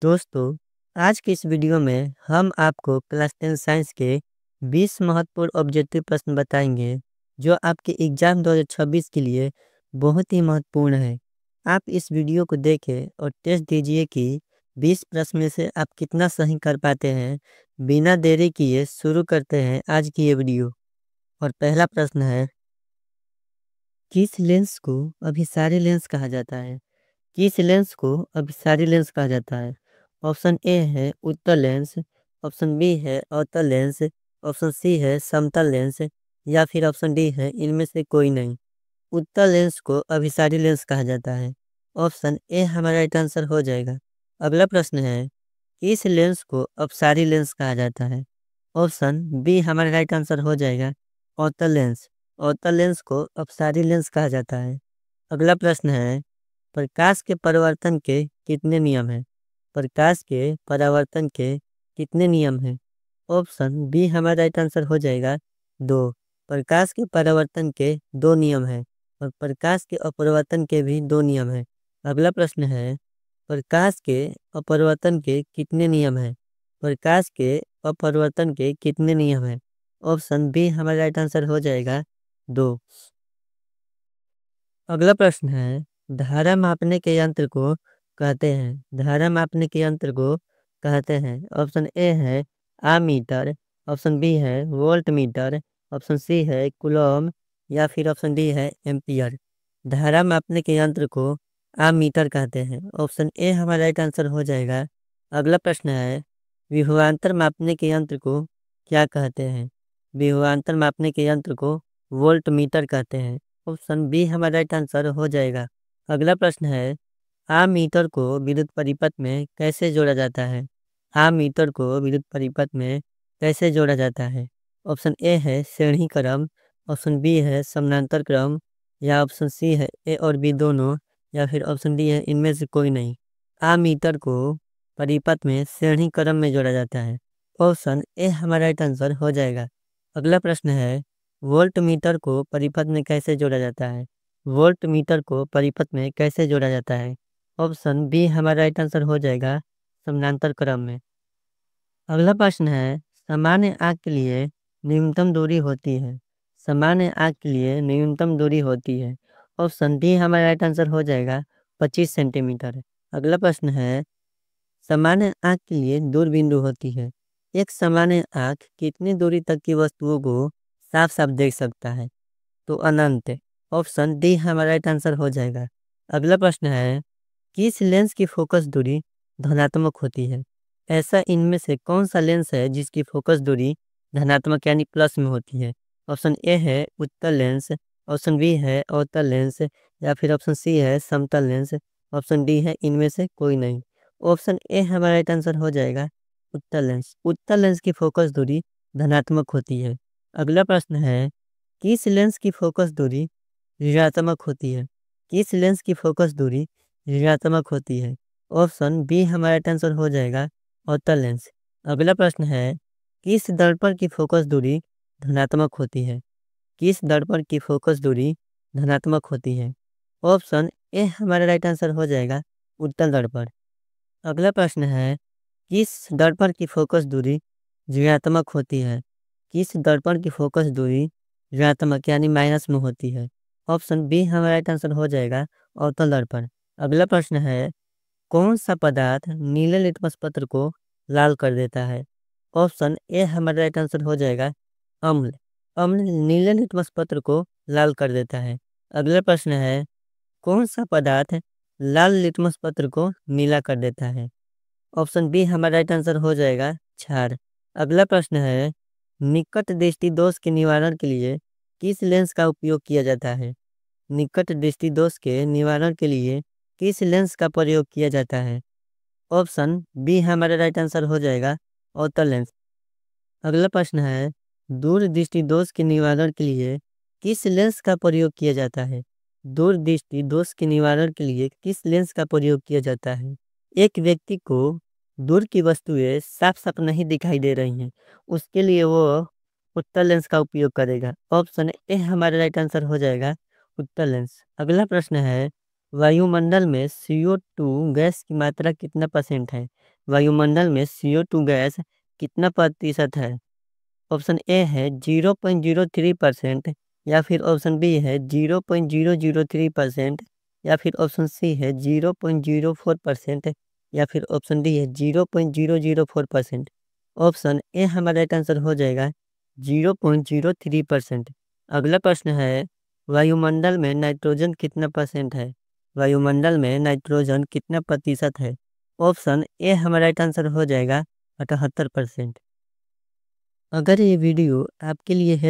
दोस्तों, आज की इस वीडियो में हम आपको क्लास 10 साइंस के 20 महत्वपूर्ण ऑब्जेक्टिव प्रश्न बताएंगे जो आपके एग्जाम 2026 के लिए बहुत ही महत्वपूर्ण है। आप इस वीडियो को देखें और टेस्ट दीजिए कि 20 प्रश्न में से आप कितना सही कर पाते हैं। बिना देरी किए शुरू करते हैं आज की ये वीडियो। और पहला प्रश्न है, किस लेंस को अभिसारी लेंस कहा जाता है? किस लेंस को अभिसारी लेंस कहा जाता है? ऑप्शन ए है उत्तल लेंस, ऑप्शन बी है अवतल लेंस, ऑप्शन सी है समतल लेंस, या फिर ऑप्शन डी है इनमें से कोई नहीं। उत्तल लेंस को अभिसारी लेंस कहा जाता है। ऑप्शन ए हमारा राइट आंसर हो जाएगा। अगला प्रश्न है, किस लेंस को अपसारी लेंस कहा जाता है? ऑप्शन बी हमारा राइट आंसर हो जाएगा, अवतल लेंस। अवतल लेंस को अपसारी लेंस कहा जाता है। अगला प्रश्न है, प्रकाश के परावर्तन के कितने नियम हैं? प्रकाश के परावर्तन के कितने नियम हैं? ऑप्शन बी हमारा राइट आंसर हो जाएगा, 2। प्रकाश के परावर्तन के 2 नियम हैं और प्रकाश के अपवर्तन के भी 2 नियम हैं। अगला प्रश्न है, प्रकाश के अपवर्तन के कितने नियम हैं? प्रकाश के अपवर्तन के कितने नियम हैं? ऑप्शन बी हमारा राइट आंसर हो जाएगा, 2। अगला प्रश्न है, धारा मापने के यंत्र को कहते हैं। धारा मापने के यंत्र को कहते हैं। ऑप्शन ए है आमीटर, ऑप्शन बी है वोल्ट मीटर, ऑप्शन सी है कूलॉम, या फिर ऑप्शन डी है एम्पियर। धारा मापने के यंत्र को आमीटर कहते हैं। ऑप्शन ए हमारा राइट आंसर हो जाएगा। अगला प्रश्न है, विभवांतर मापने के यंत्र को क्या कहते हैं? विभवांतर मापने के यंत्र को वोल्ट मीटर कहते हैं। ऑप्शन बी हमारा राइट आंसर हो जाएगा। अगला प्रश्न है, आमीटर को विद्युत परिपथ में कैसे जोड़ा जाता है? आमीटर को विद्युत परिपथ में कैसे जोड़ा जाता है? ऑप्शन ए है श्रेणी क्रम, ऑप्शन बी है समानांतर क्रम, या ऑप्शन सी है ए और बी दोनों, या फिर ऑप्शन डी है इनमें से कोई नहीं। आमीटर को परिपथ में श्रेणी क्रम में जोड़ा जाता है। ऑप्शन ए हमारा राइट आंसर हो जाएगा। अगला प्रश्न है, वोल्ट मीटर को परिपथ में कैसे जोड़ा जाता है? वोल्ट मीटर को परिपथ में कैसे जोड़ा जाता है? ऑप्शन बी हमारा राइट आंसर हो जाएगा, समानांतर क्रम में। अगला प्रश्न है, सामान्य आग के लिए न्यूनतम दूरी होती है। सामान्य आग के लिए न्यूनतम दूरी होती है। ऑप्शन डी हमारा राइट आंसर हो जाएगा, 25 सेंटीमीटर। अगला प्रश्न है, सामान्य आँख के लिए दूरबिंदु होती है। एक सामान्य आँख कितनी दूरी तक की वस्तुओं को साफ साफ देख सकता है? तो अनंत। ऑप्शन डी हमारा राइट आंसर हो जाएगा। अगला प्रश्न है, किस लेंस की फोकस दूरी धनात्मक होती है? ऐसा इनमें से कौन सा लेंस है जिसकी फोकस दूरी धनात्मक यानी प्लस में होती है? ऑप्शन ए है उत्तल लेंस, ऑप्शन बी है अवतल लेंस, या फिर ऑप्शन सी है समतल लेंस, ऑप्शन डी है इनमें से कोई नहीं। ऑप्शन ए हमारा राइट आंसर हो जाएगा, उत्तल लेंस। उत्तल लेंस की फोकस दूरी धनात्मक होती है। अगला प्रश्न है, किस लेंस की फोकस दूरी ऋणात्मक होती है? किस लेंस की फोकस दूरी ऋणात्मक होती है? ऑप्शन बी हमारा राइट आंसर हो जाएगा, अवतल लेंस। अगला प्रश्न है, किस दर्पण की फोकस दूरी धनात्मक होती है? किस दर्पण की फोकस दूरी धनात्मक होती है? ऑप्शन ए हमारा राइट आंसर हो जाएगा, उत्तल दर्पण। अगला प्रश्न है, किस दर्पण की फोकस दूरी ऋणात्मक होती है? किस दर्पण की फोकस दूरी ऋणात्मक यानी माइनस में होती है? ऑप्शन बी हमारा राइट आंसर हो जाएगा, अवतल दर्पण। अगला प्रश्न है, कौन सा पदार्थ नीले लिटमस पत्र को लाल कर देता है? ऑप्शन ए हमारा राइट आंसर हो जाएगा, अम्ल। अम्ल नीले लिटमस पत्र को लाल कर देता है। अगला प्रश्न है, कौन सा पदार्थ लाल लिटमस पत्र को नीला कर देता है? ऑप्शन बी हमारा राइट आंसर हो जाएगा, क्षार। अगला प्रश्न है, निकट दृष्टि दोष के निवारण के लिए किस लेंस का उपयोग किया जाता है? निकट दृष्टि दोष के निवारण के लिए किस लेंस का प्रयोग किया जाता है? ऑप्शन बी हमारा राइट आंसर हो जाएगा, अवतल लेंस। अगला प्रश्न है, दूर दृष्टि दोष के निवारण के लिए किस लेंस का प्रयोग किया जाता है? दूर दृष्टि दोष के निवारण के लिए किस लेंस का प्रयोग किया जाता है? एक व्यक्ति को दूर की वस्तुएं साफ साफ नहीं दिखाई दे रही हैं, उसके लिए वो उत्तल लेंस का उपयोग करेगा। ऑप्शन ए हमारा राइट आंसर हो जाएगा, उत्तल लेंस। अगला प्रश्न है, वायुमंडल में CO2 गैस की मात्रा कितना % है? वायुमंडल में CO2 गैस कितना प्रतिशत है? ऑप्शन ए है 0.03%, या फिर ऑप्शन बी है 0.003%, या फिर ऑप्शन सी है 0.04%, या फिर ऑप्शन डी है 0.004%। ऑप्शन ए हमारा राइट आंसर हो जाएगा 0.03%। अगला प्रश्न है, वायुमंडल में नाइट्रोजन कितना परसेंट है? वायुमंडल में नाइट्रोजन कितना प्रतिशत है? ऑप्शन ए हमारा राइट आंसर हो जाएगा 78%। अगर ये वीडियो आपके लिए है